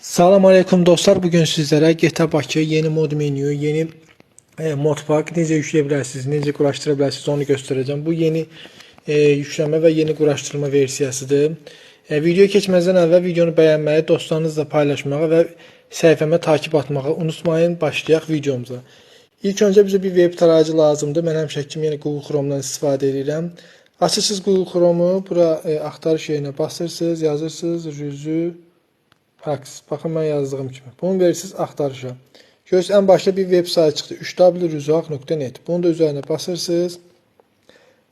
Salam aleyküm dostlar. Bugün sizlere GTA Bakı yeni mod menü, yeni modpack necə yükləyə bilərsiniz, necə quraşdıra bilərsiniz onu göstereceğim. Bu yeni yükleme ve yeni quraşdırma versiyasıdır. Videoya keçməzdən əvvəl videonu bəyənməyi, dostlarınızla paylaşmağı və səhifəmə takip atmağı unutmayın. Başlayaq videomuza. İlk öncə bizə bir web tarayıcı lazımdır. Mən həmişə kimi yəni Google Chrome'dan istifadə edirəm. Açırsınız Google Chrome'u, bura axtarış yerinə basırsınız, yazırsınız Rüzü Fax. Baxın mən yazdığım kimi. Bunu verirsiniz axtarışa. Görürsünüz ən başda bir web saytı çıxdı. 3w.rüzuhaq.net. Bunu da üzerine basırsınız.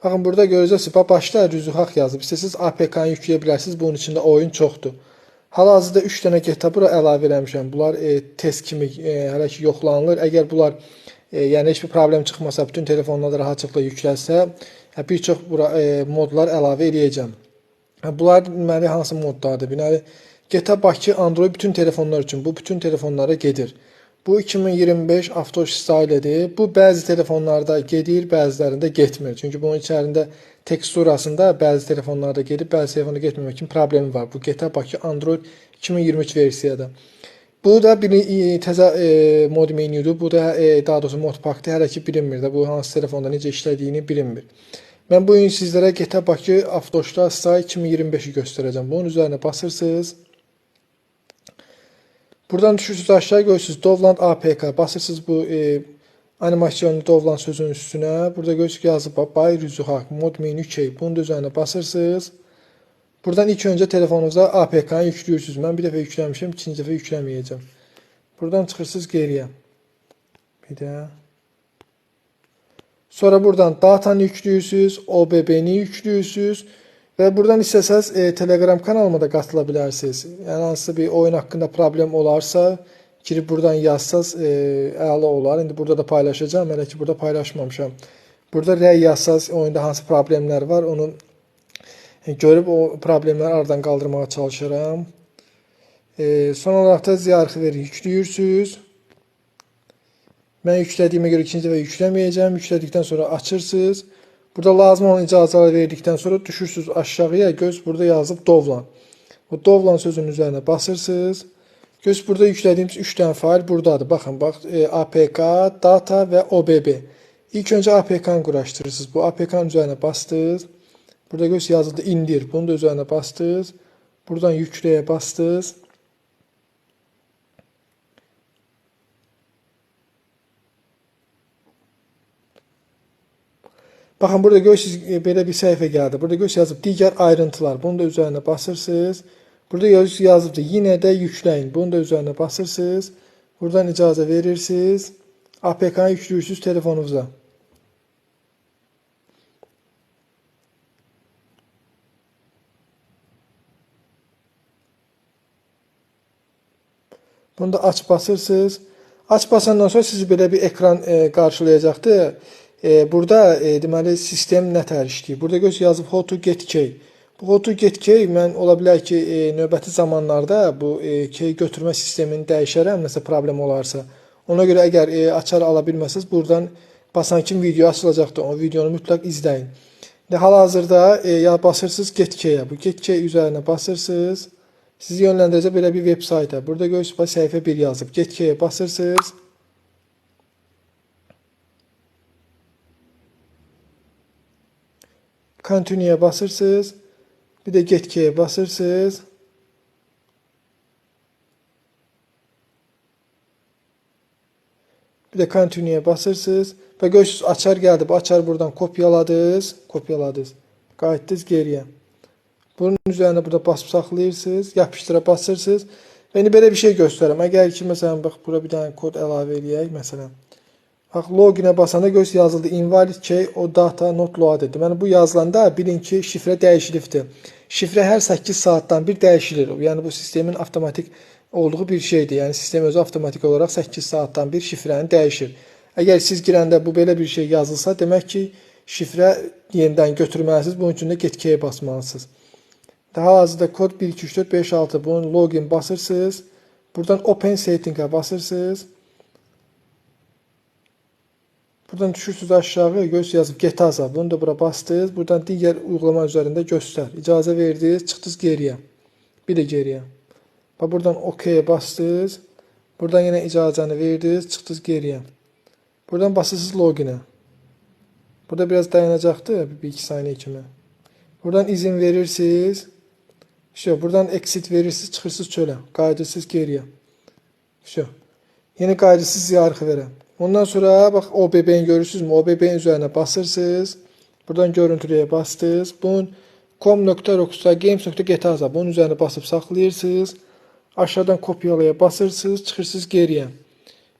Baxın burada görəcəksiniz. Başda Rüzuhaq yazıb. İstəsəniz APK-nı yükləyə bilərsiniz. Bunun içində oyun çoxdur. Hal-hazırda 3 dənə GTA bura əlavə eləmişəm. Bunlar test kimi hələ ki yoxlanılır. Əgər bunlar yəni heç bir problem çıxmasa, bütün telefonlarda rahatlıqla yükləsə, bir çox bura modlar əlavə eləyəcəm. Bunlar deməli hansı modlardır? Deməli GTA Bakı Android bütün telefonlar için, bu bütün telefonlara gedir. Bu 2025 Avtoş style'dir. Bu bəzi telefonlarda gedir, bəzilərində getmir. Çünki bunun içərisində teksturasında bəzi telefonlarda gedib, bəzi telefonda getməmək kimi problemi var. Bu GTA Bakı Android 2023 versiyada. Bu da bir təzə mod menüdür. Bu da daha doğrusu modpack'tır. Hələ ki bilinmir də bu hansı telefonda necə işlədiyini bilinmir. Ben bugün sizlere GTA Bakı Avtoşda Style 2025'i göstereceğim. Bunun üzerine basırsınız. Buradan düşürsünüz aşağı görürsünüz Dovland APK. Basırsınız bu animasyonlu Dovland sözünün üstüne. Burada görürsünüz yazıb Bay Rüzuhaq mod menü key. Bunun da üzerine basırsınız. Buradan ilk önce telefonunuza APK'nı yüklüyorsunuz. Ben bir defa yüklemişim, ikinci defa yüklemeyeceğim. Buradan çıkırsınız geriye. Bir daha. Sonra buradan datanı yüklüyorsunuz, OBB'ni yüklüyorsunuz. Ve buradan istəsəz Telegram kanalıma da qatıla bilərsiniz. Yəni hansısa bir oyun haqqında problem olarsa, girib buradan yazsaz əla olar. İndi burada da paylaşacağım. Hələ ki burada paylaşmamışam. Burada rəy yazsaz oyunda hansı problemlər var, onu görüb o problemləri aradan qaldırmağa çalışıram. Son olaraq da ziyarəti yüklüyorsunuz. Ben yüklədiyimə görə ikinci dəfə yükləməyəcəm. Yüklədikdən sonra açırsınız. Burada lazım olan icazələri verdikten sonra düşürsünüz aşağıya. Göz burada yazıb Dovlan. Bu Dovlan sözünün üzerine basırsınız. Göz burada yüklediğimiz 3 tane fail buradadır. Bakın bak APK, data ve OBB. İlk önce APK'nı quraşdırırsınız. Bu APK'nın üzerine bastınız. Burada göz yazıldı indir. Bunu da üzerine bastınız. Buradan yükleye bastınız. Bakın burada görürsünüz belə bir səhifə geldi. Burada görürsünüz yazıb digər ayrıntılar. Bunu da üzerine basırsınız. Burada yazıbdır yine de yükləyin. Bunu da üzerine basırsınız. Buradan icazə verirsiniz. APK'nı yüklüyorsunuz telefonunuza. Bunu da aç basırsınız. Aç basandan sonra sizi belə bir ekran qarşılayacaqdır. Burada deməli sistem nətər işləyir. Burada göz yazıb how to get key. Bu how to get key mən ola bilər ki növbəti zamanlarda bu key götürmə sistemini dəyişərəm, nəsə problem olarsa. Ona görə əgər açar ala bilməsəz buradan basan kimi video açılacaqdır. O videonu mütləq izləyin. Hal-hazırda ya basırsınız get key'e. Bu get key üzerine basırsınız. Sizi yönləndirəcək belə bir web sayta. Burada görürsünüz səhifə 1 yazıb. Get key'e basırsınız. Continue'ye basırsınız. Bir de get key'e basırsınız. Bir de Continue'ye basırsınız. Ve görürsünüz açar geldi. Bu açar buradan kopyaladınız. Kopyaladınız. Qayıtdınız geriye. Bunun üzerine burada basıp saxlayırsınız. Yapıştıra basırsınız. Beni böyle bir şey göstereyim. Eğer ki mesela bak burada bir tane kod əlavə eləyək mesela. Bak login'e basanda göz yazıldı invalid key o data not loaded. Yani bu yazılanda bilin ki şifre dəyişilibdir. Şifre her 8 saatdən bir dəyişilir. Yani bu sistemin avtomatik olduğu bir şeydir. Yani sistem özü avtomatik olarak 8 saatdən bir şifrəni dəyişir. Eğer siz girəndə bu belə bir şey yazılsa demek ki şifre yenidən götürməlisiniz. Bunun üçün də get key'e basmalısınız. Daha azda kod 1 2 3 4 5 6 bunun login basırsınız. Buradan open setting'e basırsınız. Buradan düşürsünüz aşağıya göz yazıb Getaza. Bunu da bura bastınız. Buradan diğer uygulama üzerinde göster. İcazə verdiniz. Çıxdınız geriye. Bir de geriye. Bax buradan OK'ye bastınız. Buradan yine icazəni verdiniz, çıxdınız geriyə. Buradan basırsınız loginə. Burada biraz dayanacaqdır, 1-2 saniyə kimi. Buradan izin verirsiniz. İşte buradan exit verirsiniz, çıxırsınız çölə. Qayıdırsınız geriyə. İşte. Yeni qayıdırsınız yarığı verə. Ondan sonra bax OBB-ni görürsünüzmü? OBB-nin üzərinə basırsınız. Buradan görüntüləyə bastınız. Bunun com.rockstargames.gta bunun üzərinə basıb saxlayırsınız. Aşağıdan kopyalaya basırsınız, çıxırsınız geriyə.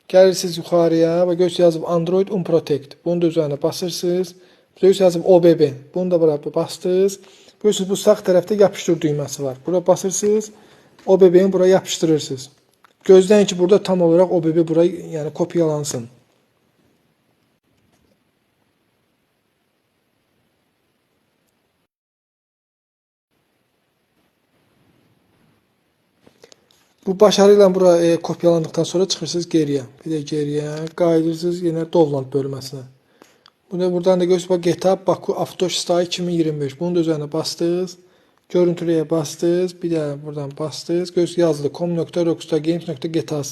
Gəlirsiniz yuxarıya və göz yazıb Android Unprotect. Bunu da üzərinə basırsınız. Göz yazıb OBB. Bunu da bura bastınız. Görürsünüz bu sağ tərəfdə yapışdır düyməsi var. Bura basırsınız. OBB-ni buraya yapışdırırsınız. Gözləyin ki burada tam olaraq OBB buraya yəni kopyalansın. Bu başarıyla bura kopyalandıktan sonra çıxırsınız geriyə. Bir də geriyə qayıdırsınız yenə Dovland bölməsinə. Buradan da görürsünüz GTA Baku Avtostay 2025. Bunu da üzərinə bastınız. Görüntüləyə bastınız. Bir də buradan bastınız. Görürsünüz yazılı com.rockstargames.gta.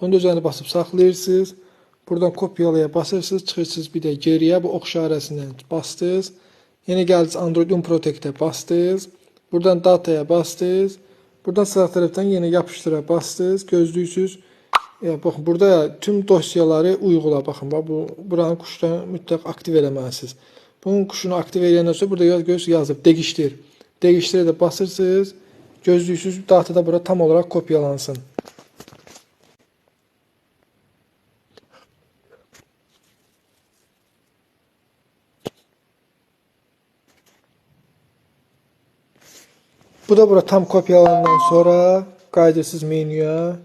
Bunu da üzərinə basıb saxlayırsınız. Buradan kopyalaya basırsınız. Çıxırsınız bir də geriyə bu ox işarəsindən bastınız. Yenə gəldiniz Android Unprotect-ə bastınız. Buradan dataya bastınız. Buradan sağ tərəfdən yenə yapışdıra bastınız. Gözləyirsiniz. Baxın burada tüm dosyaları uygula. Baxın buranın quşunu mütləq aktiv eləməlisiniz. Bunun quşunu aktiv edəndən sonra burada yazıb değiştir. Değiştirə də basırsınız. Gözləyirsiniz datada bura tam olaraq kopyalansın. Bu da bura tam kopyalandan sonra qayıdırsınız menyuya.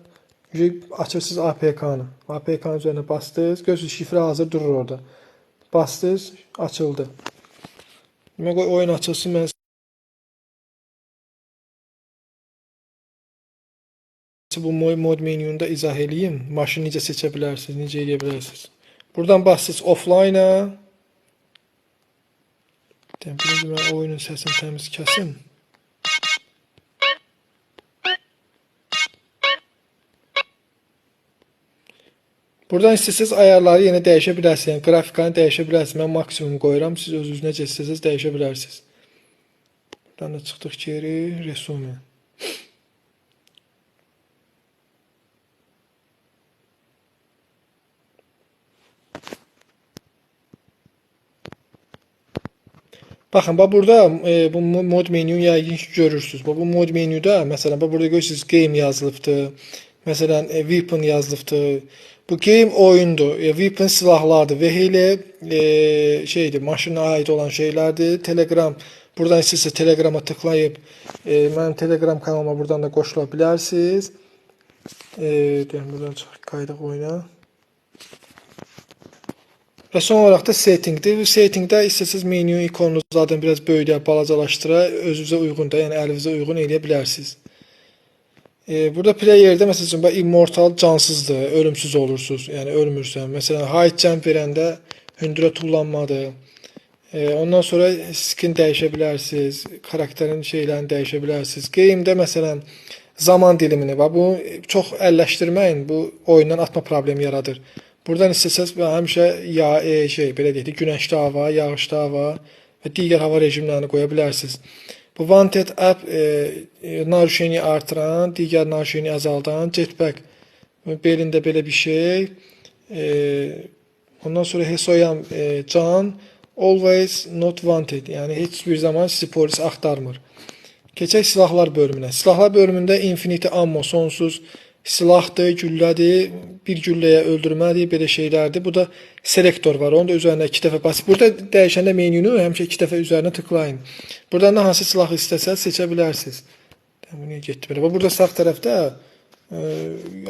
Açırsınız APK-nı. APK-nın üzerine bastınız. Görürsünüz şifre hazır durur orada. Bastınız, açıldı. Demək oyun açılsın. Mən bu mod menüyündə izah edeyim. Maşını necə seçə bilərsiniz, necə edə bilərsiniz. Buradan bastınız offline-a. Birinci mən oyunun səsini təmiz kəsim. Buradan istəsəz ayarları yenə dəyişə bilərsiniz. Yəni qrafikanı dəyişə bilərsiniz. Mən maksimum qoyuram. Siz özünüz necə istəsəz dəyişə bilərsiniz. Buradan da çıxdıq geri, resume. Baxın, burada bu mod menüyü yəqin ki görürsünüz. Bu mod menüdə məsələn burada görürsünüz game yazılıbdır. Məsələn weapon yazılıbdır. Bu game oyundur. Weapon silahlardır və elə şeydir, maşına aid olan şeylərdir. Telegram, buradan istəsə Telegrama tıklayıb mənim Telegram kanalıma buradan da qoşula bilərsiniz. Buradan çıxaq, qaydaq oyuna. Və son olaraq da settingdir. Settingdə istəsəz menyu ikonunu zaten biraz böyüdə, balacalaşdıra, özünüzə uyğun da, yəni əlinizə uyğun edə bilərsiniz. Burada playerdə məsələn immortal cansızdır, ölümsüz olursunuz, yəni ölmürsən. Məsələn height jump verəndə hündürə tullanmadır. Ondan sonra skin dəyişə bilərsiniz, karakterin şeylərini dəyişə bilərsiniz. Game'də məsələn zaman dilimini və bu çox əlləşdirməyin, bu oyundan atma problemi yaradır. Buradan istəsəz həmişə belə deyək, günəşli hava, yağışlı hava və digər hava rejimlərini qoya bilərsiniz. Bu Wanted App narüşeni artıran, digər narüşeni azaldan, jetpack belində belə bir şey. Ondan sonra Hesoyam can, always not wanted, yəni heç bir zaman sizi polis axtarmır. Keçək silahlar bölümünə. Silahlar bölümündə infinity ammo, sonsuz silahdır, güllədir, bir gülləyə öldürmədir, belə şeylərdir. Bu da selektor var, onu da üzərinə 2 dəfə basıb. Burada dəyişəndə menünü həmişə 2 dəfə üzərinə tıklayın. Buradan da hansı silahı istəsəz seçə bilərsiniz. Bu niyə getdi belə? Burada sağ tərəfdə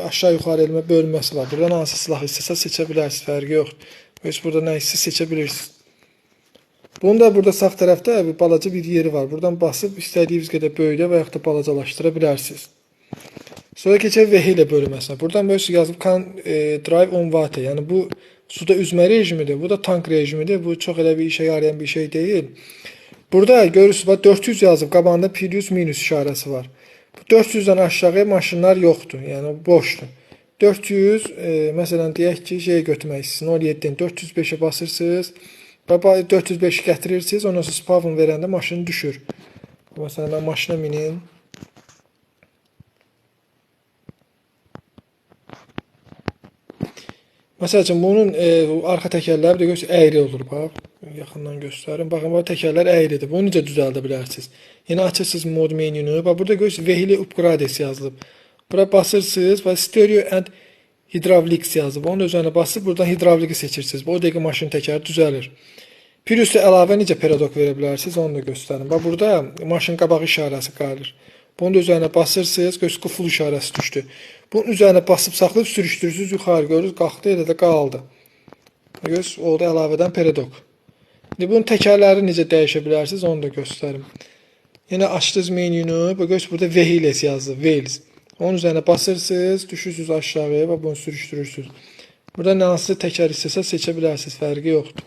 aşağı yuxarı elmə bölünməsi var. Buradan hansı silahı istəsəz seçə bilərsiniz, fərqi yoxdur. Heç burada nə isə seçə bilirsiniz. Bunun da burada sağ tərəfdə balaca bir yeri var. Buradan basıb istədiyiniz qədər böyüdə və yaxud da balacalaşdıra bilərsiniz. Sonra keçək vehilə bölünməsinə. Buradan böyle yazıb drive on water. Yəni bu suda üzmə rejimidir. Bu da tank rejimidir. Bu çox elə bir işə yarayan bir şey deyil. Burada görürsünüz 400 yazıb. Qabağında plus minus işarəsi var. 400-dən aşağı maşınlar yoxdur. Yəni boşdur. 400 məsələn deyək ki, şey götürmək istəyirsiniz. 07-dən 405-ə basırsınız. Və 405-i gətirirsiniz. Ondan sonra spawn verəndə maşın düşür. Məsələn mən maşına minim. Məsəl üçün bunun arxa təkərləri də əyri olur bax. Yaxından göstərim. Baxın bu təkərlər əyridir. Bunu necə düzəldə bilərsiniz? Yenə açırsınız mod menüsünü. Bax burada Vehicle Upgrades yazılıb. Bura basırsınız və Stereo and Hydraulics yazılıb. Onun üzərinə basıb buradan hidravliki seçirsiniz. O dəqiqə maşın təkəri düzəlir. Bir üstə əlavə necə pedok verə bilərsiniz onu da göstərim. Bax burada maşın qabağı işarəsi qalır. Bunun da üzərinə basırsınız, quful işarəsi düşdü. Bunun üzərinə basıb saxlayıb sürüşdürürsünüz, yuxarı görürsünüz, qalxdı, elə də qaldı. Oldu əlavədən pedok. İndi bunun təkərləri necə dəyişə bilərsiniz onu da göstərim. Yenə açdınız menüsünü, bax burada Vehicles yazılıb, Wheels. Onun üzərinə basırsınız, düşürsünüz aşağıya və bunu sürüşdürürsünüz. Burada nə hansı təkər istəsə seçə bilərsiniz, fərqi yoxdur.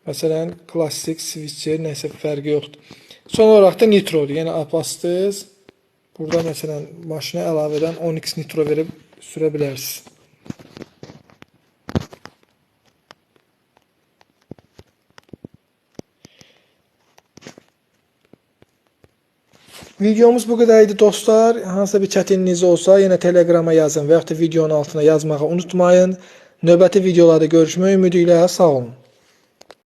Məsələn, klassik, switcher, nəsə fərqi yoxdur. Son olaraq da nitrodur. Yəni basdınız. Burada məsələn maşına əlavədən 10x nitro verib sürə bilərsiniz. Videomuz bu qədər idi dostlar. Hansısa bir çətinliyiniz olsa yenə Telegrama yazın və yaxud da videonun altına yazmağı unutmayın. Növbəti videolarda görüşmək ümidi ilə sağ olun.